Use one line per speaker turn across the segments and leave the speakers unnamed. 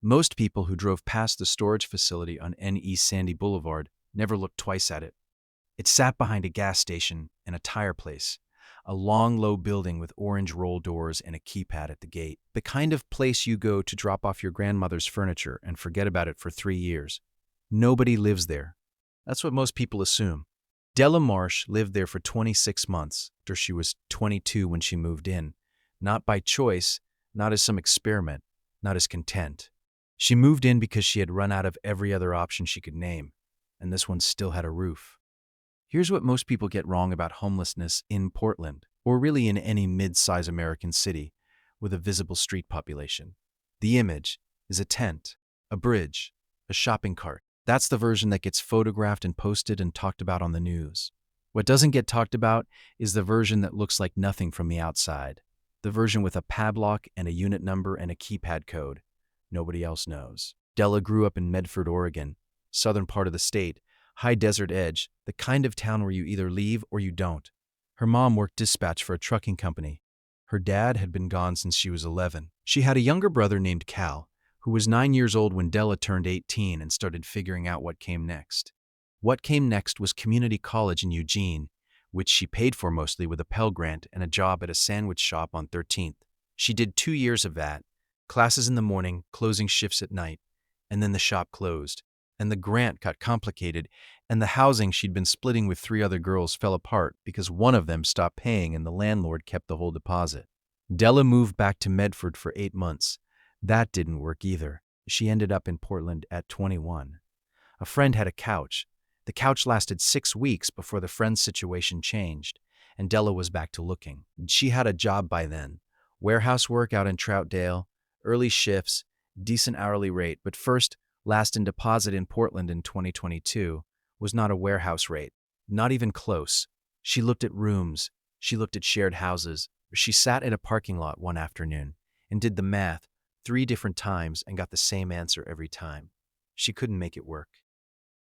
Most people who drove past the storage facility on N.E. Sandy Boulevard never looked twice at it. It sat behind a gas station and a tire place, a long, low building with orange roll doors and a keypad at the gate. The kind of place you go to drop off your grandmother's furniture and forget about it for 3 years. Nobody lives there. That's what most people assume. Della Marsh lived there for 26 months, after she was 22 when she moved in. Not by choice, not as some experiment, not as content. She moved in because she had run out of every other option she could name, and this one still had a roof. Here's what most people get wrong about homelessness in Portland, or really in any mid-size American city with a visible street population. The image is a tent, a bridge, a shopping cart. That's the version that gets photographed and posted and talked about on the news. What doesn't get talked about is the version that looks like nothing from the outside. The version with a padlock and a unit number and a keypad code. Nobody else knows. Della grew up in Medford, Oregon, southern part of the state, high desert edge, the kind of town where you either leave or you don't. Her mom worked dispatch for a trucking company. Her dad had been gone since she was 11. She had a younger brother named Cal, who was 9 years old when Della turned 18 and started figuring out what came next. What came next was community college in Eugene, which she paid for mostly with a Pell Grant and a job at a sandwich shop on 13th. She did 2 years of that, classes in the morning, closing shifts at night, and then the shop closed, and the grant got complicated, and the housing she'd been splitting with 3 other girls fell apart because one of them stopped paying and the landlord kept the whole deposit. Della moved back to Medford for 8 months. That didn't work either. She ended up in Portland at 21. A friend had a couch. The couch lasted 6 weeks before the friend's situation changed, and Della was back to looking. She had a job by then. Warehouse work out in Troutdale, early shifts, decent hourly rate, but first, last and deposit in Portland in 2022 was not a warehouse rate, not even close. She looked at rooms, she looked at shared houses, she sat in a parking lot one afternoon and did the math 3 different times and got the same answer every time. She couldn't make it work.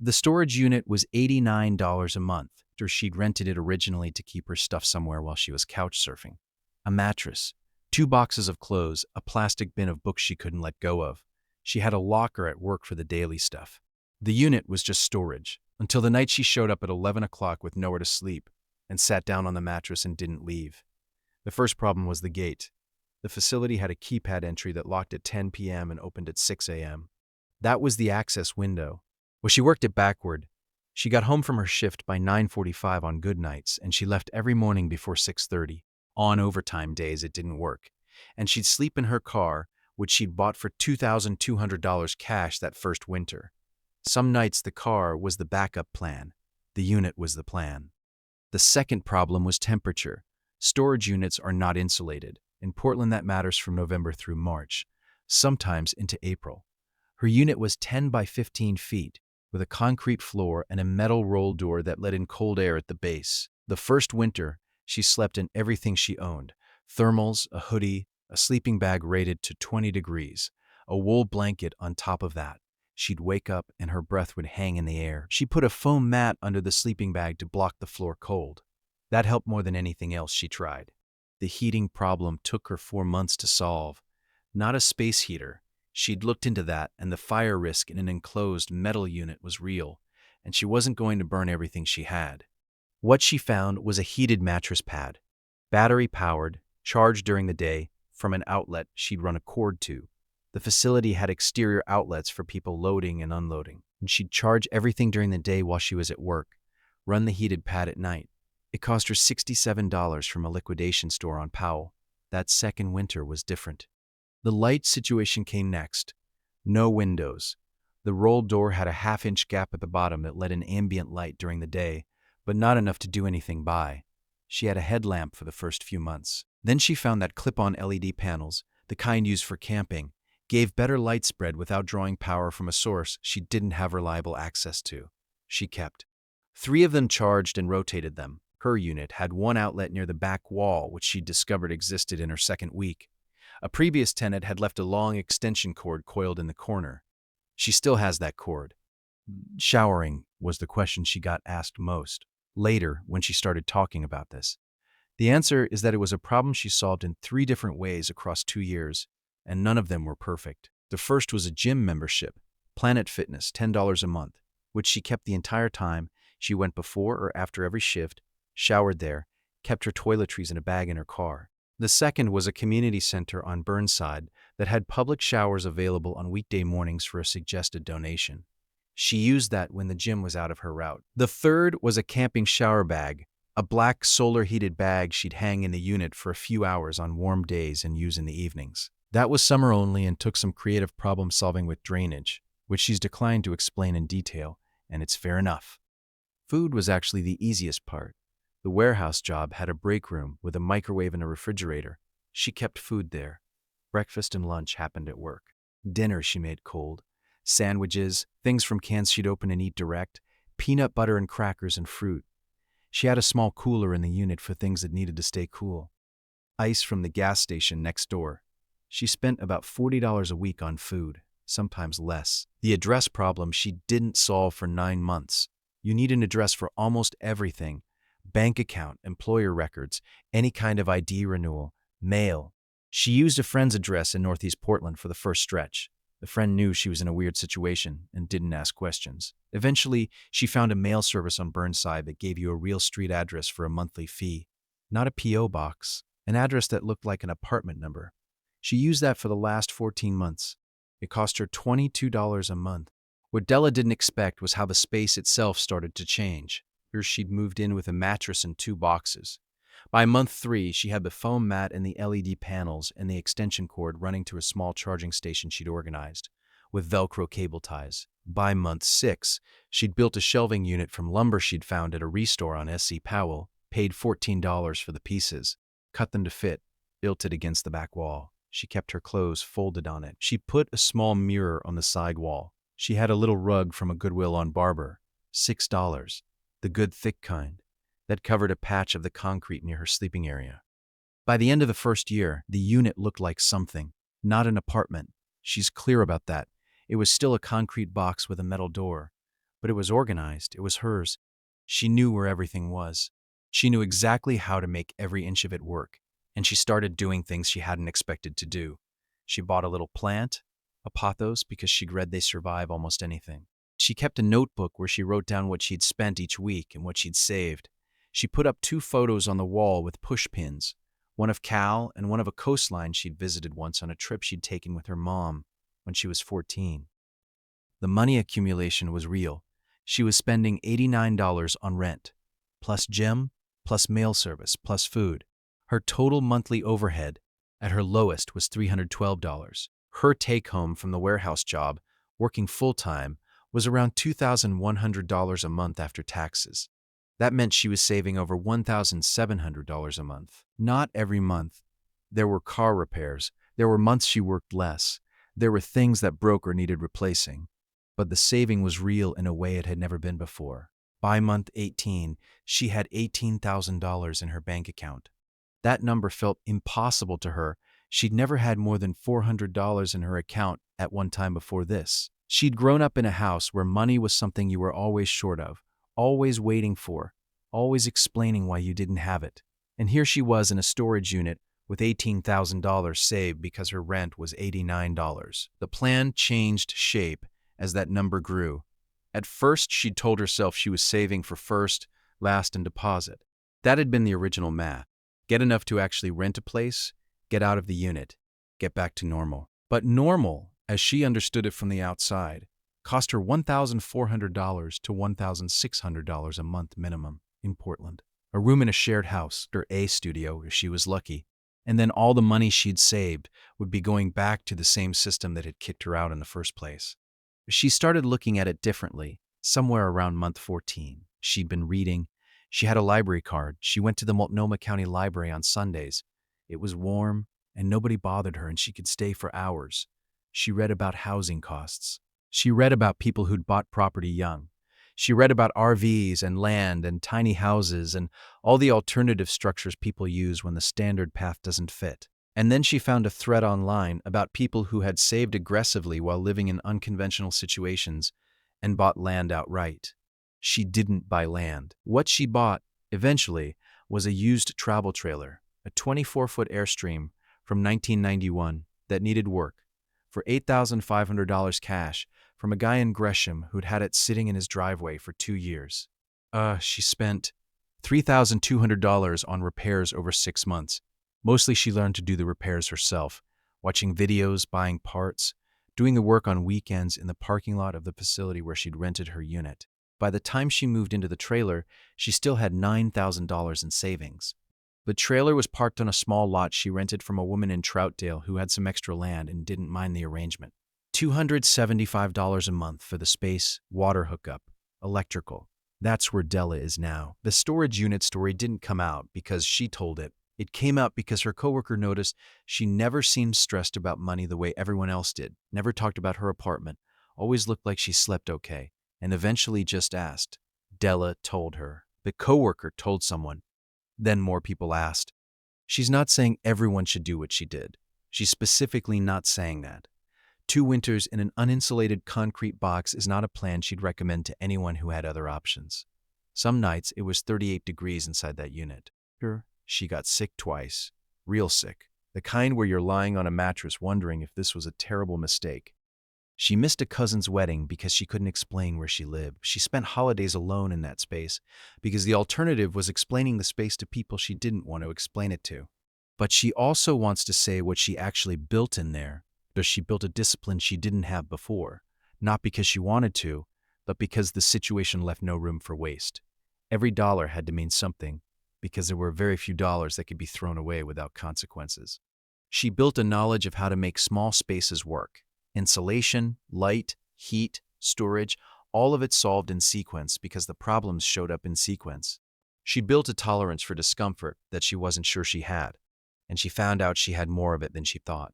The storage unit was $89 a month, after she'd rented it originally to keep her stuff somewhere while she was couch surfing. A mattress, 2 boxes of clothes, a plastic bin of books she couldn't let go of. She had a locker at work for the daily stuff. The unit was just storage, until the night she showed up at 11 o'clock with nowhere to sleep and sat down on the mattress and didn't leave. The first problem was the gate. The facility had a keypad entry that locked at 10 p.m. and opened at 6 a.m. That was the access window. Well, she worked it backward. She got home from her shift by 9:45 on good nights, and she left every morning before 6:30. On overtime days, it didn't work. And she'd sleep in her car, which she'd bought for $2,200 cash that first winter. Some nights the car was the backup plan. The unit was the plan. The second problem was temperature. Storage units are not insulated. In Portland, that matters from November through March, sometimes into April. Her unit was 10 by 15 feet, with a concrete floor and a metal roll door that let in cold air at the base. The first winter, she slept in everything she owned: thermals, a hoodie, a sleeping bag rated to 20 degrees, a wool blanket on top of that. She'd wake up and her breath would hang in the air. She put a foam mat under the sleeping bag to block the floor cold. That helped more than anything else she tried. The heating problem took her 4 months to solve. Not a space heater. She'd looked into that, and the fire risk in an enclosed metal unit was real, and she wasn't going to burn everything she had. What she found was a heated mattress pad, battery-powered, charged during the day from an outlet she'd run a cord to. The facility had exterior outlets for people loading and unloading, and she'd charge everything during the day while she was at work, run the heated pad at night. It cost her $67 from a liquidation store on Powell. That second winter was different. The light situation came next. No windows. The rolled door had a half-inch gap at the bottom that let in ambient light during the day, but not enough to do anything by. She had a headlamp for the first few months. Then she found that clip-on LED panels, the kind used for camping, gave better light spread without drawing power from a source she didn't have reliable access to. She kept 3 of them charged and rotated them. Her unit had 1 outlet near the back wall, which she discovered existed in her second week. A previous tenant had left a long extension cord coiled in the corner. She still has that cord. Showering was the question she got asked most. Later, when she started talking about this, the answer is that it was a problem she solved in 3 different ways across 2 years, and none of them were perfect. The first was a gym membership, Planet Fitness, $10 a month, which she kept the entire time. She went before or after every shift, showered there, kept her toiletries in a bag in her car. The second was a community center on Burnside that had public showers available on weekday mornings for a suggested donation. She used that when the gym was out of her route. The third was a camping shower bag, a black solar-heated bag she'd hang in the unit for a few hours on warm days and use in the evenings. That was summer only and took some creative problem-solving with drainage, which she's declined to explain in detail, and it's fair enough. Food was actually the easiest part. The warehouse job had a break room with a microwave and a refrigerator. She kept food there. Breakfast and lunch happened at work. Dinner she made cold. Sandwiches, things from cans she'd open and eat direct, peanut butter and crackers and fruit. She had a small cooler in the unit for things that needed to stay cool. Ice from the gas station next door. She spent about $40 a week on food, sometimes less. The address problem she didn't solve for 9 months. You need an address for almost everything. Bank account, employer records, any kind of ID renewal, mail. She used a friend's address in Northeast Portland for the first stretch. The friend knew she was in a weird situation and didn't ask questions. Eventually, she found a mail service on Burnside that gave you a real street address for a monthly fee. Not a P.O. box, an address that looked like an apartment number. She used that for the last 14 months. It cost her $22 a month. What Della didn't expect was how the space itself started to change. Here she'd moved in with a mattress and 2 boxes. By month 3, she had the foam mat and the LED panels and the extension cord running to a small charging station she'd organized, with Velcro cable ties. By month 6, she'd built a shelving unit from lumber she'd found at a restore on S.C. Powell, paid $14 for the pieces, cut them to fit, built it against the back wall. She kept her clothes folded on it. She put a small mirror on the side wall. She had a little rug from a Goodwill on Barber, $6, the good thick kind, that covered a patch of the concrete near her sleeping area. By the end of the first year, the unit looked like something, not an apartment. She's clear about that. It was still a concrete box with a metal door, but it was organized. It was hers. She knew where everything was. She knew exactly how to make every inch of it work, and she started doing things she hadn't expected to do. She bought a little plant, a pothos, because she'd read they survive almost anything. She kept a notebook where she wrote down what she'd spent each week and what she'd saved. She put up 2 photos on the wall with push pins, one of Cal and one of a coastline she'd visited once on a trip she'd taken with her mom when she was 14. The money accumulation was real. She was spending $89 on rent, plus gym, plus mail service, plus food. Her total monthly overhead, at her lowest, was $312. Her take-home from the warehouse job, working full-time, was around $2,100 a month after taxes. That meant she was saving over $1,700 a month. Not every month. There were car repairs. There were months she worked less. There were things that broke or needed replacing. But the saving was real in a way it had never been before. By month 18, she had $18,000 in her bank account. That number felt impossible to her. She'd never had more than $400 in her account at one time before this. She'd grown up in a house where money was something you were always short of, always waiting for, always explaining why you didn't have it. And here she was in a storage unit with $18,000 saved because her rent was $89. The plan changed shape as that number grew. At first, she'd told herself she was saving for first, last, and deposit. That had been the original math. Get enough to actually rent a place, get out of the unit, get back to normal. But normal, as she understood it from the outside, cost her $1,400 to $1,600 a month minimum in Portland. A room in a shared house, or a studio if she was lucky, and then all the money she'd saved would be going back to the same system that had kicked her out in the first place. She started looking at it differently, somewhere around month 14. She'd been reading. She had a library card. She went to the Multnomah County Library on Sundays. It was warm, and nobody bothered her, and she could stay for hours. She read about housing costs. She read about people who'd bought property young. She read about RVs and land and tiny houses and all the alternative structures people use when the standard path doesn't fit. And then she found a thread online about people who had saved aggressively while living in unconventional situations and bought land outright. She didn't buy land. What she bought, eventually, was a used travel trailer, a 24-foot Airstream from 1991 that needed work. for $8,500 cash from a guy in Gresham who'd had it sitting in his driveway for 2 years. She spent $3,200 on repairs over 6 months. Mostly she learned to do the repairs herself, watching videos, buying parts, doing the work on weekends in the parking lot of the facility where she'd rented her unit. By the time she moved into the trailer, she still had $9,000 in savings. The trailer was parked on a small lot she rented from a woman in Troutdale who had some extra land and didn't mind the arrangement. $275 a month for the space, water hookup, electrical. That's where Della is now. The storage unit story didn't come out because she told it. It came out because her coworker noticed she never seemed stressed about money the way everyone else did, never talked about her apartment, always looked like she slept okay, and eventually just asked. Della told her. The coworker told someone. Then more people asked. She's not saying everyone should do what she did. She's specifically not saying that. 2 winters in an uninsulated concrete box is not a plan she'd recommend to anyone who had other options. Some nights it was 38 degrees inside that unit. She got sick twice. Real sick. The kind where you're lying on a mattress wondering if this was a terrible mistake. She missed a cousin's wedding because she couldn't explain where she lived. She spent holidays alone in that space because the alternative was explaining the space to people she didn't want to explain it to. But she also wants to say what she actually built in there, because she built a discipline she didn't have before, not because she wanted to, but because the situation left no room for waste. Every dollar had to mean something, because there were very few dollars that could be thrown away without consequences. She built a knowledge of how to make small spaces work. Insulation, light, heat, storage, all of it solved in sequence because the problems showed up in sequence. She built a tolerance for discomfort that she wasn't sure she had, and she found out she had more of it than she thought.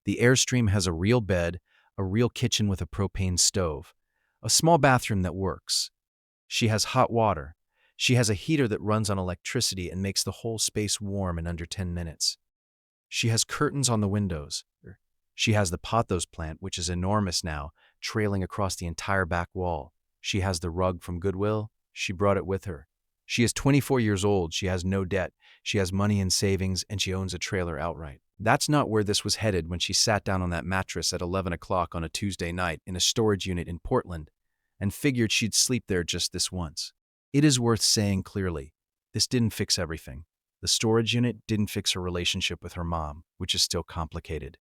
The Airstream has a real bed, a real kitchen with a propane stove, a small bathroom that works. She has hot water. She has a heater that runs on electricity and makes the whole space warm in under 10 minutes. She has curtains on the windows. She has the pothos plant, which is enormous now, trailing across the entire back wall. She has the rug from Goodwill. She brought it with her. She is 24 years old. She has no debt. She has money in savings, and she owns a trailer outright. That's not where this was headed when she sat down on that mattress at 11 o'clock on a Tuesday night in a storage unit in Portland and figured she'd sleep there just this once. It is worth saying clearly, this didn't fix everything. The storage unit didn't fix her relationship with her mom, which is still complicated.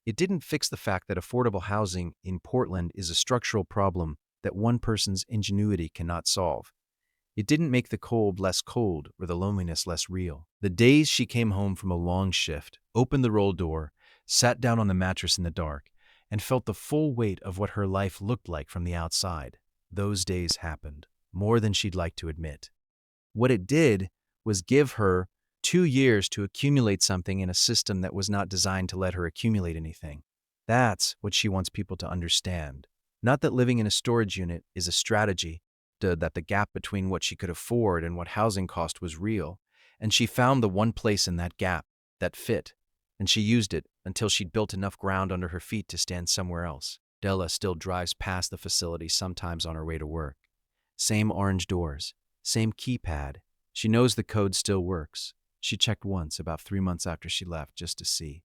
It didn't fix the fact that affordable housing in Portland is a structural problem that one person's ingenuity cannot solve. It didn't make the cold less cold or the loneliness less real. The days she came home from a long shift, opened the roll door, sat down on the mattress in the dark, and felt the full weight of what her life looked like from the outside. Those days happened, more than she'd like to admit. What it did was give her 2 years to accumulate something in a system that was not designed to let her accumulate anything. That's what she wants people to understand. Not that living in a storage unit is a strategy, that the gap between what she could afford and what housing cost was real, and she found the one place in that gap that fit, and she used it until she'd built enough ground under her feet to stand somewhere else. Della still drives past the facility sometimes on her way to work. Same orange doors, same keypad. She knows the code still works. She checked once about 3 months after she left just to see.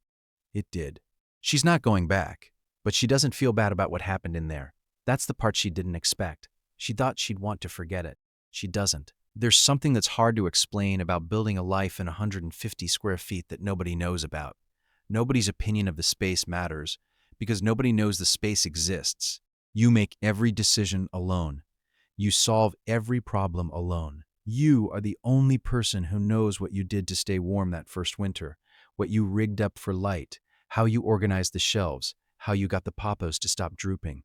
It did. She's not going back, but she doesn't feel bad about what happened in there. That's the part she didn't expect. She thought she'd want to forget it. She doesn't. There's something that's hard to explain about building a life in 150 square feet that nobody knows about. Nobody's opinion of the space matters because nobody knows the space exists. You make every decision alone. You solve every problem alone. You are the only person who knows what you did to stay warm that first winter, what you rigged up for light, how you organized the shelves, how you got the poppos to stop drooping.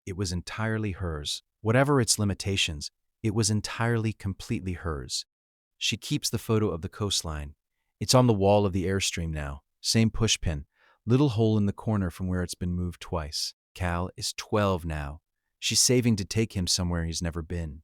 It was entirely hers. Whatever its limitations, it was entirely, completely hers. She keeps the photo of the coastline. It's on the wall of the Airstream now. Same pushpin, little hole in the corner from where it's been moved twice. Cal is 12 now. She's saving to take him somewhere he's never been.